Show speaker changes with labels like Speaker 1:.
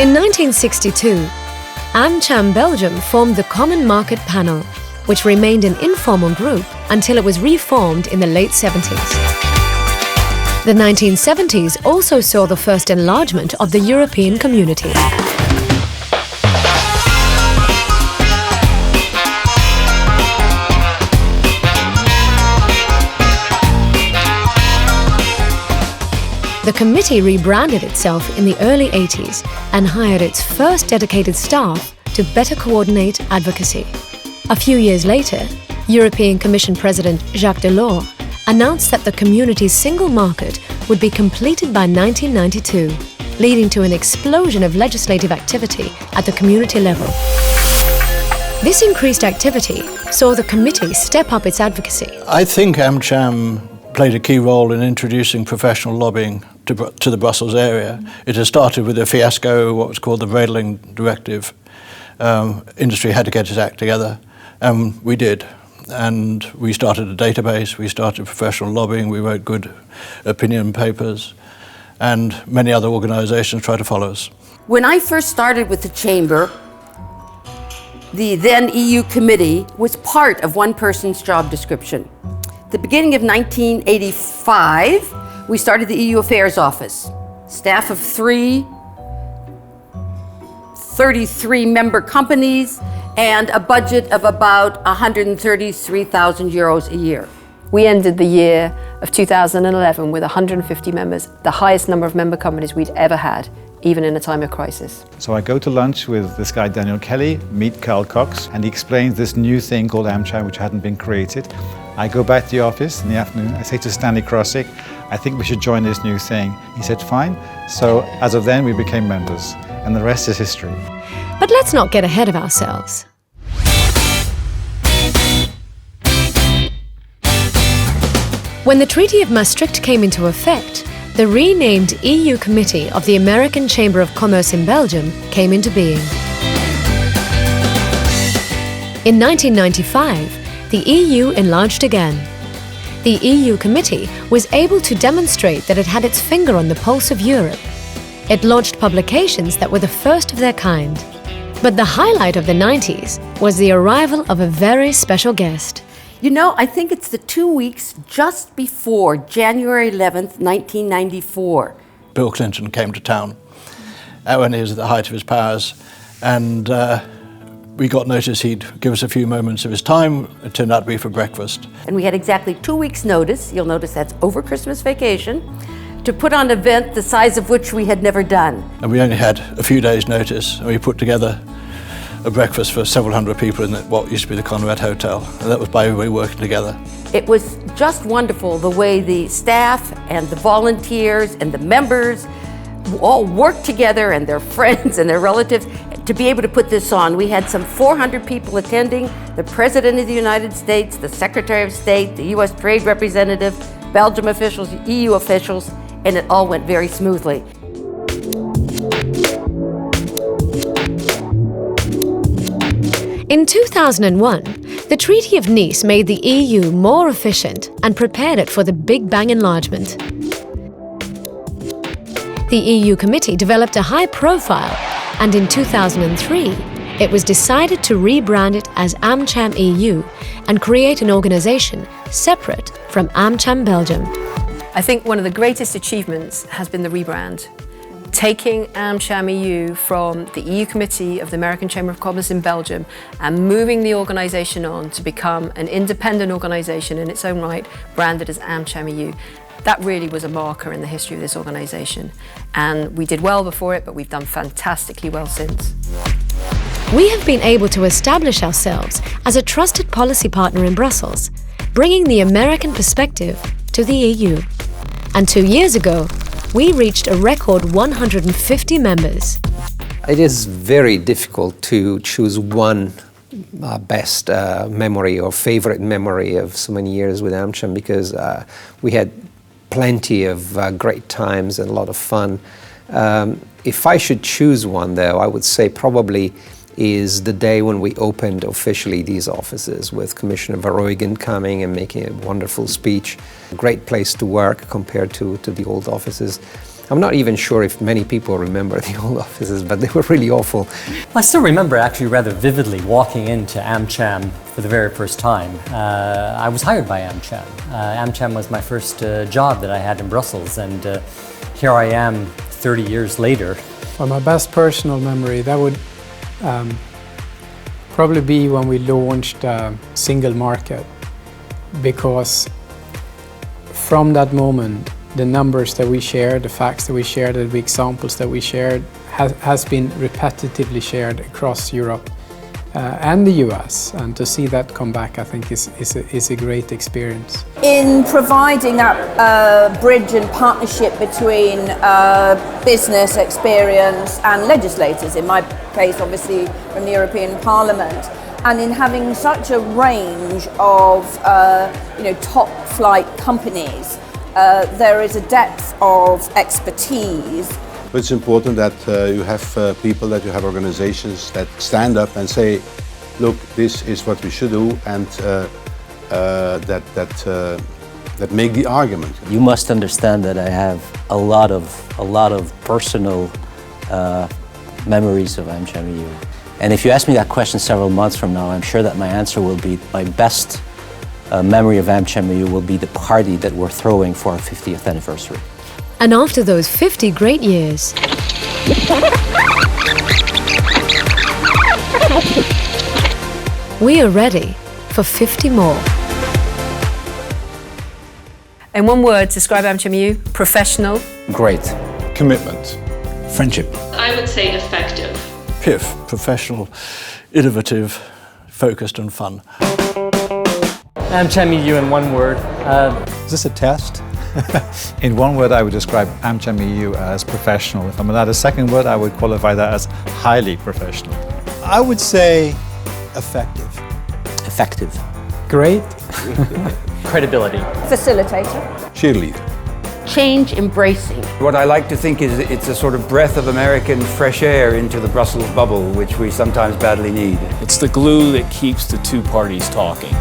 Speaker 1: In 1962, AmCham Belgium formed the Common Market Panel, which remained an informal group until it was reformed in the late 70s. The 1970s also saw the first enlargement of the European community. The committee rebranded itself in the early 80s and hired its first dedicated staff to better coordinate advocacy. A few years later, European Commission President Jacques Delors announced that the community's single market would be completed by 1992, leading to an explosion of legislative activity at the community level. This increased activity saw the committee step up its advocacy.
Speaker 2: I think AmCham played a key role in introducing professional lobbying to the Brussels area. It has started with a fiasco, what was called the Redling Directive. Industry had to get its act together, and we did. And we started a database, we started professional lobbying, we wrote good opinion papers, and many other organisations tried to follow us.
Speaker 3: When I first started with the Chamber, the then EU committee was part of one person's job description. At the beginning of 1985, we started the EU Affairs Office. Staff of 33 member companies, and a budget of about 133,000 euros a year.
Speaker 4: We ended the year of 2011 with 150 members, the highest number of member companies we'd ever had, even in a time of crisis.
Speaker 5: So I go to lunch with this guy Daniel Kelly, meet Carl Cox, and he explains this new thing called AmCham, which hadn't been created. I go back to the office in the afternoon, I say to Stanley Krosigk, I think we should join this new thing. He said, fine. So as of then, we became members, and the rest is history.
Speaker 1: But let's not get ahead of ourselves. When the Treaty of Maastricht came into effect, the renamed EU Committee of the American Chamber of Commerce in Belgium came into being. In 1995, the EU enlarged again. The EU Committee was able to demonstrate that it had its finger on the pulse of Europe. It launched publications that were the first of their kind. But the highlight of the 90s was the arrival of a very special guest.
Speaker 3: You know, I think it's the 2 weeks just before January 11th, 1994.
Speaker 2: Bill Clinton came to town when he was at the height of his powers, and we got notice he'd give us a few moments of his time. It turned out to be for breakfast.
Speaker 3: And we had exactly 2 weeks' notice, you'll notice that's over Christmas vacation, to put on an event the size of which we had never done.
Speaker 2: And we only had a few days' notice, and we put together a breakfast for several hundred people in what used to be the Conrad Hotel. And that was by everybody working together.
Speaker 3: It was just wonderful the way the staff and the volunteers and the members all worked together, and their friends and their relatives, to be able to put this on. We had some 400 people attending, the President of the United States, the Secretary of State, the US Trade Representative, Belgium officials, EU officials, and it all went very smoothly.
Speaker 1: In 2001, the Treaty of Nice made the EU more efficient and prepared it for the Big Bang enlargement. The EU Committee developed a high profile, and in 2003, it was decided to rebrand it as AmCham EU and create an organization separate from AmCham Belgium.
Speaker 4: I think one of the greatest achievements has been the rebrand. Taking AmCham EU from the EU Committee of the American Chamber of Commerce in Belgium and moving the organization on to become an independent organization in its own right, branded as AmCham EU. That really was a marker in the history of this organization. And we did well before it, but we've done fantastically well since.
Speaker 1: We have been able to establish ourselves as a trusted policy partner in Brussels, bringing the American perspective to the EU. And 2 years ago, we reached a record 150 members.
Speaker 6: It is very difficult to choose one best memory or favorite memory of so many years with AmCham, because we had plenty of great times and a lot of fun. If I should choose one, though, I would say probably is the day when we opened officially these offices, with Commissioner Verheugen coming and making a wonderful speech. Great place to work compared to the old offices. I'm not even sure if many people remember the old offices, but they were really awful.
Speaker 7: I still remember actually rather vividly walking into AmCham for the very first time. I was hired by AmCham. AmCham was my first job that I had in Brussels, and here I am 30 years later.
Speaker 8: Well, my best personal memory, that would probably be when we launched Single Market, because from that moment, the numbers that we shared, the facts that we shared, the examples that we shared has been repetitively shared across Europe and the US, and to see that come back, I think is a great experience.
Speaker 9: In providing that bridge and partnership between business experience and legislators, in my case obviously from the European Parliament, and in having such a range of top flight companies, there is a depth of expertise.
Speaker 10: It's important that you have people, that you have organizations that stand up and say, look, this is what we should do, and that make the argument.
Speaker 11: You must understand that I have a lot of personal memories of AmCham EU. And if you ask me that question several months from now, I'm sure that my answer will be my best memory of AmCham EU will be the party that we're throwing for our 50th anniversary.
Speaker 1: And after those 50 great years, we are ready for 50 more.
Speaker 4: In one word, describe AmCham EU: professional.
Speaker 6: Great.
Speaker 5: Commitment.
Speaker 12: Friendship.
Speaker 13: I would say effective.
Speaker 2: PIF, professional, innovative, focused and fun.
Speaker 7: AmCham EU in one word.
Speaker 5: Is this a test? In one word, I would describe AmCham EU as professional. If I'm allowed a second word, I would qualify that as highly professional.
Speaker 12: I would say effective.
Speaker 11: Effective.
Speaker 8: Great.
Speaker 7: Credibility.
Speaker 9: Facilitator.
Speaker 10: Cheerleader.
Speaker 3: Change embracing.
Speaker 12: What I like to think is it's a sort of breath of American fresh air into the Brussels bubble, which we sometimes badly need.
Speaker 14: It's the glue that keeps the two parties talking.